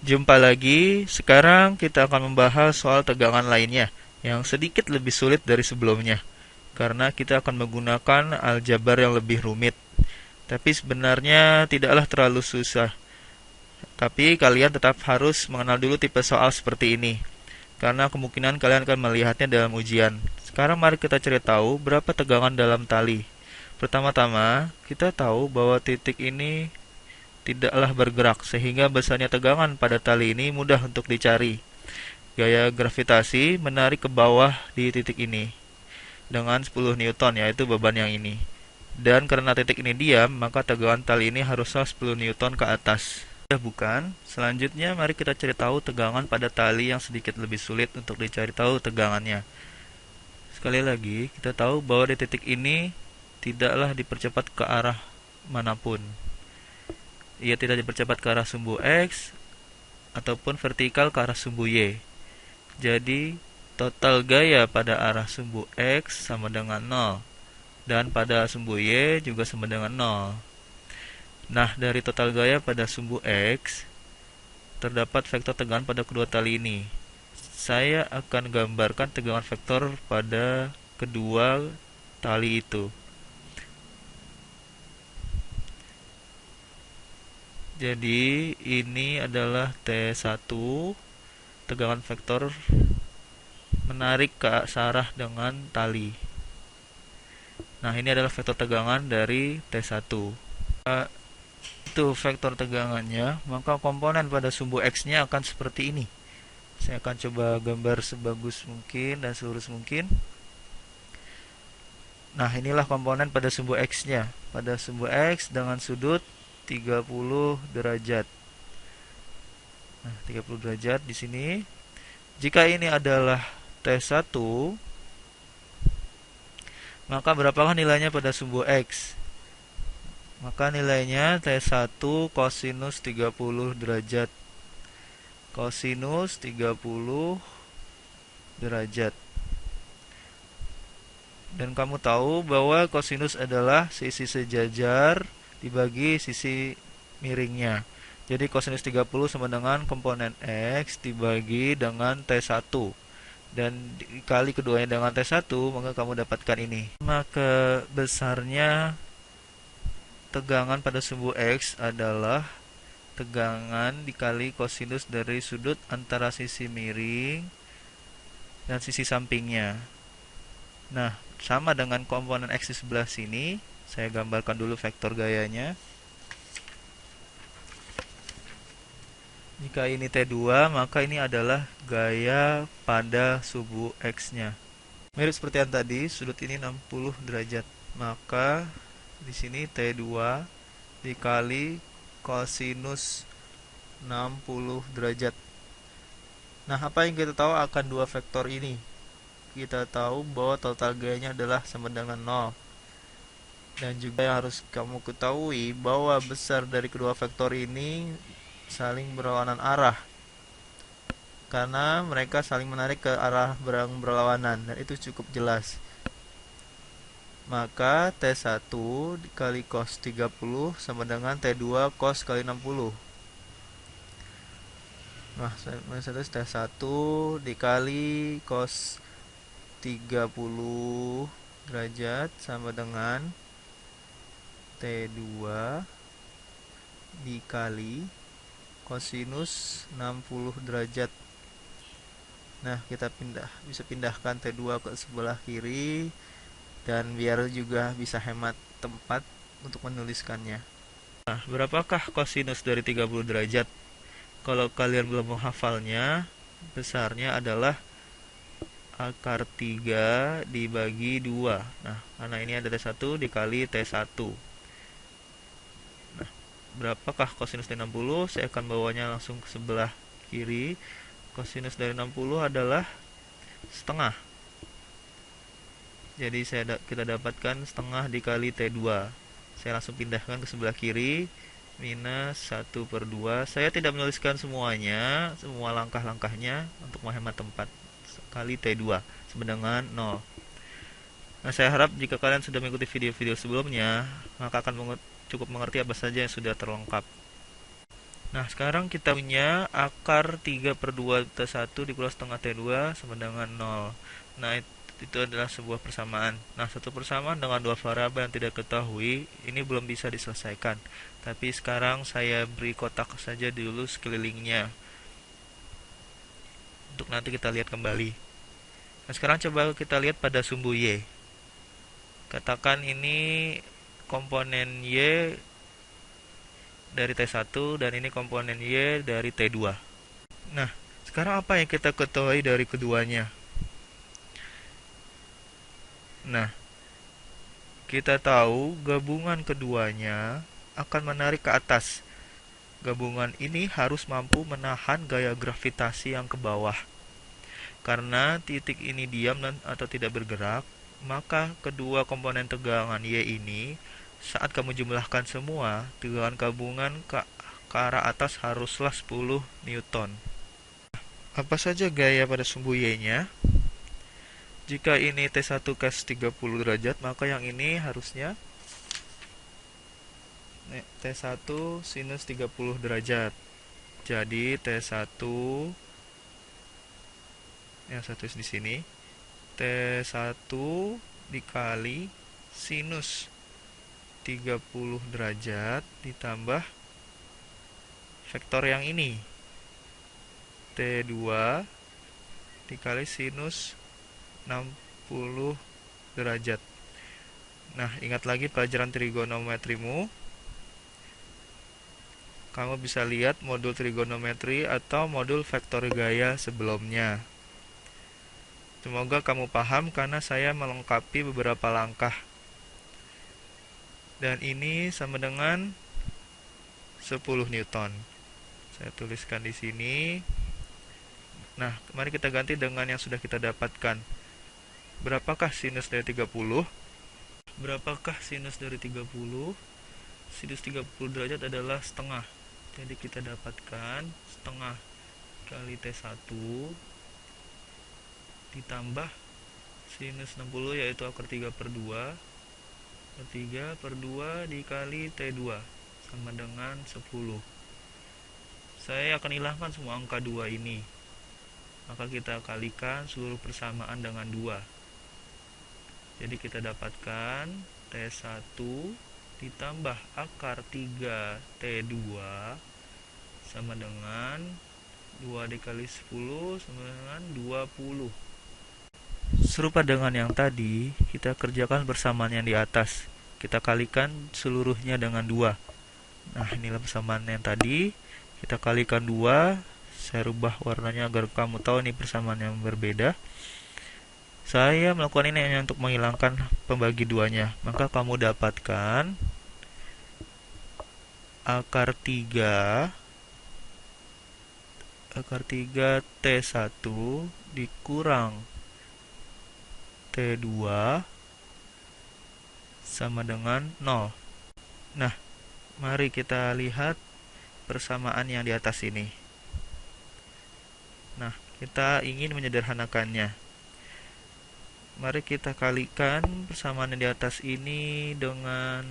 Jumpa lagi, sekarang kita akan membahas soal tegangan lainnya yang sedikit lebih sulit dari sebelumnya karena kita akan menggunakan aljabar yang lebih rumit. Tapi sebenarnya tidaklah terlalu susah. Tapi kalian tetap harus mengenal dulu tipe soal seperti ini karena kemungkinan kalian akan melihatnya dalam ujian. Sekarang mari kita cari tahu berapa tegangan dalam tali. Pertama-tama, kita tahu bahwa titik ini tidaklah bergerak sehingga besarnya tegangan pada tali ini mudah untuk dicari. Gaya gravitasi menarik ke bawah di titik ini dengan 10 Newton, yaitu beban yang ini. Dan karena titik ini diam, maka tegangan tali ini harusnya 10 Newton ke atas. Ya bukan? Selanjutnya mari kita cari tahu tegangan pada tali yang sedikit lebih sulit untuk dicari tahu tegangannya. Sekali lagi, kita tahu bahwa di titik ini tidaklah dipercepat ke arah manapun. Ia tidak dipercepat ke arah sumbu X ataupun vertikal ke arah sumbu Y. Jadi, total gaya pada arah sumbu X sama dengan 0 dan pada sumbu Y juga sama dengan 0. Nah, dari total gaya pada sumbu X terdapat vektor tegangan pada kedua tali ini. Saya akan gambarkan tegangan vektor pada kedua tali itu. Jadi ini adalah T1, tegangan vektor menarik ke arah dengan tali. Nah, ini adalah vektor tegangan dari T1. Itu vektor tegangannya, maka komponen pada sumbu X-nya akan seperti ini. Saya akan coba gambar sebagus mungkin dan selurus mungkin. Nah, inilah komponen pada sumbu X-nya. Pada sumbu X dengan sudut 30 derajat. Nah, 30 derajat di sini. Jika ini adalah T1, maka berapakah nilainya pada sumbu X? Maka nilainya T1 kosinus 30 derajat. Kosinus 30 derajat. Dan kamu tahu bahwa kosinus adalah sisi sejajar dibagi sisi miringnya. Jadi kosinus 30 sama dengan komponen X dibagi dengan T1. Dan dikali keduanya dengan T1, maka kamu dapatkan ini. Maka besarnya tegangan pada sumbu X adalah tegangan dikali kosinus dari sudut antara sisi miring dan sisi sampingnya. Nah, sama dengan komponen X di sebelah sini. Saya gambarkan dulu vektor gayanya. Jika ini T2, maka ini adalah gaya pada sumbu X-nya. Mirip seperti yang tadi, sudut ini 60 derajat. Maka di sini T2 dikali kosinus 60 derajat. Nah, apa yang kita tahu akan dua vektor ini? Kita tahu bahwa total gayanya adalah sama dengan 0. Dan juga yang harus kamu ketahui bahwa besar dari kedua vektor ini saling berlawanan arah, karena mereka saling menarik ke arah berlawanan, dan itu cukup jelas. Maka T1 dikali cos 30 sama dengan T2 cos kali 60. Nah, T1 dikali cos 30 derajat sama dengan T2 dikali kosinus 60 derajat. Nah, kita bisa pindahkan T2 ke sebelah kiri, dan biar juga bisa hemat tempat untuk menuliskannya. Nah, berapakah kosinus dari 30 derajat? Kalau kalian belum menghafalnya, besarnya adalah akar 3 dibagi 2. Nah, karena ini ada T1 dikali T1. Nah, berapakah kosinus dari 60? Saya akan bawanya langsung ke sebelah kiri. Kosinus dari 60 adalah setengah. Jadi kita dapatkan setengah dikali T2. Saya langsung pindahkan ke sebelah kiri. Minus 1/2. Saya tidak menuliskan semuanya, semua langkah-langkahnya untuk menghemat tempat. Kali T2 sama dengan 0. Nah, saya harap jika kalian sudah mengikuti video-video sebelumnya, maka akan cukup mengerti apa saja yang sudah terlengkap. Nah, sekarang kita punya akar 3 per 2 T1 dikuras setengah T2 sama dengan 0. Nah, itu adalah sebuah persamaan. Nah, satu persamaan dengan dua variabel yang tidak ketahui, ini belum bisa diselesaikan. Tapi sekarang saya beri kotak saja dulu sekelilingnya. Untuk nanti kita lihat kembali. Nah, sekarang coba kita lihat pada sumbu Y. Katakan ini komponen Y dari T1 dan ini komponen Y dari T2. Nah, sekarang apa yang kita ketahui dari keduanya? Nah, kita tahu gabungan keduanya akan menarik ke atas. Gabungan ini harus mampu menahan gaya gravitasi yang ke bawah. Karena titik ini diam dan atau tidak bergerak, maka kedua komponen tegangan Y ini saat kamu jumlahkan semua, tegangan gabungan ke arah atas haruslah 10 Newton. Apa saja gaya pada sumbu Y-nya? Jika ini T1 cos 30 derajat, maka yang ini harusnya T1 sinus 30 derajat. Jadi T1 yang satu di sini T1 dikali sinus 30 derajat ditambah vektor yang ini T2 dikali sinus 60 derajat. Nah, ingat lagi pelajaran trigonometrimu. Kamu bisa lihat modul trigonometri atau modul vektor gaya sebelumnya. Semoga kamu paham karena saya melengkapi beberapa langkah. Dan ini sama dengan 10 Newton. Saya tuliskan di sini. Nah, mari kita ganti dengan yang sudah kita dapatkan. Berapakah sinus dari 30? Berapakah sinus dari 30? Sinus 30 derajat adalah setengah. Jadi kita dapatkan setengah kali T1 ditambah sinus 60 yaitu akar 3 per 2. 3 per 2 dikali T2 sama dengan 10. Saya akan hilangkan semua angka 2 ini. Maka kita kalikan seluruh persamaan dengan 2. Jadi kita dapatkan T1 ditambah akar 3 T2 sama dengan 2 dikali 10 sama dengan 20. Serupa dengan yang tadi, kita kerjakan persamaan yang di atas. Kita kalikan seluruhnya dengan 2. Nah, inilah persamaan yang tadi. Kita kalikan 2. Saya rubah warnanya agar kamu tahu ini persamaan yang berbeda. Saya melakukan ini hanya untuk menghilangkan pembagi duanya. Maka kamu dapatkan akar 3 T1 dikurang T2 sama dengan 0. Nah, mari kita lihat persamaan yang di atas ini. Nah, kita ingin menyederhanakannya. Mari kita kalikan persamaan yang di atas ini dengan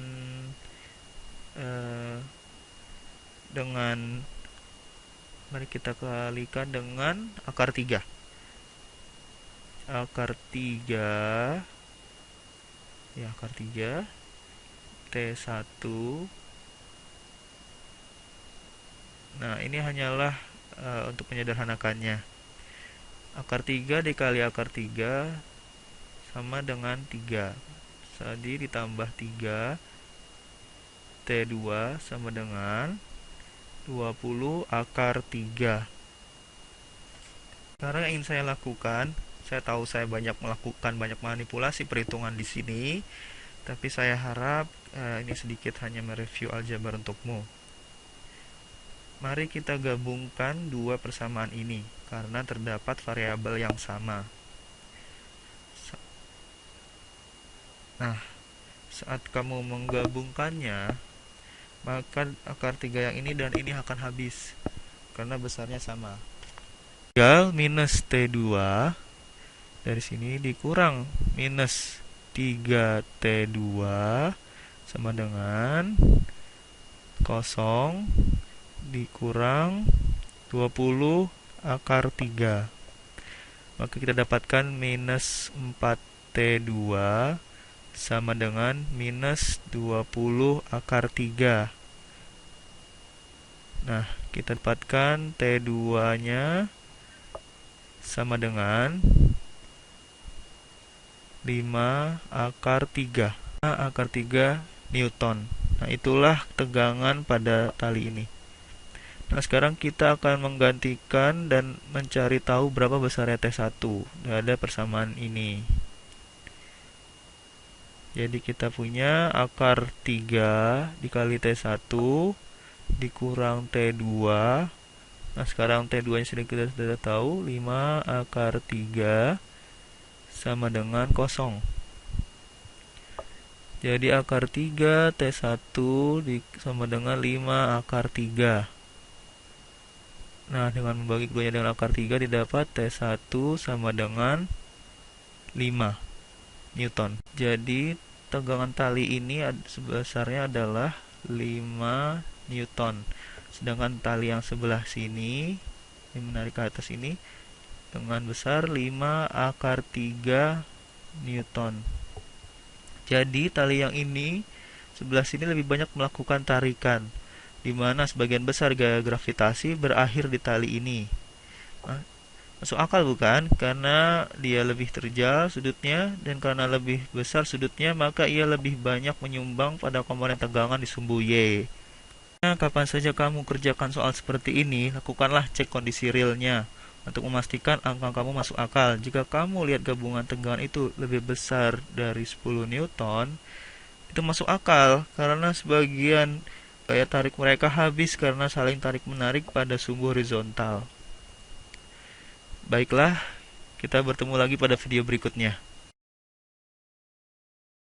mari kita kalikan dengan akar 3. Akar 3 T1. Nah, ini hanyalah untuk menyederhanakannya. Akar 3 dikali akar 3 sama dengan 3. Jadi ditambah 3 T2 sama dengan 20 akar 3. Sekarang yang ingin saya lakukan, saya tahu saya melakukan banyak manipulasi perhitungan di sini, tapi saya harap ini sedikit hanya mereview aljabar untukmu. Mari kita gabungkan dua persamaan ini karena terdapat variabel yang sama. Nah, saat kamu menggabungkannya, maka akar 3 yang ini dan ini akan habis karena besarnya sama. 3 minus T2 dari sini dikurang minus 3 T2 sama dengan 0 dikurang 20 akar 3. Maka kita dapatkan minus 4T2 sama dengan minus 20 akar 3. Nah, kita dapatkan T2-nya sama dengan 5 akar 3. 5 akar 3 Newton. Nah, itulah tegangan pada tali ini. Nah, sekarang kita akan menggantikan dan mencari tahu berapa besarnya T1. Ada persamaan ini. Jadi kita punya akar 3 dikali T1 dikurang T2. Nah, sekarang T2 nya kita sudah tahu, 5 akar 3 sama dengan 0. Jadi akar 3 T1 sama dengan 5 akar 3. Nah, dengan membagi keduanya dengan akar 3 didapat T1 sama dengan 5 Newton. Jadi tegangan tali ini sebesarnya adalah 5 Newton. Sedangkan tali yang sebelah sini, yang menarik ke atas ini, dengan besar 5 akar 3 Newton. Jadi tali yang ini sebelah sini lebih banyak melakukan tarikan, di mana sebagian besar gaya gravitasi berakhir di tali ini. Nah, masuk akal bukan? Karena dia lebih terjal sudutnya, dan karena lebih besar sudutnya, maka ia lebih banyak menyumbang pada komponen tegangan di sumbu Y. Nah, kapan saja kamu kerjakan soal seperti ini, lakukanlah cek kondisi realnya untuk memastikan angka kamu masuk akal. Jika kamu lihat gabungan tegangan itu lebih besar dari 10 Newton, itu masuk akal karena sebagian gaya tarik mereka habis karena saling tarik-menarik pada sumbu horizontal. Baiklah, kita bertemu lagi pada video berikutnya.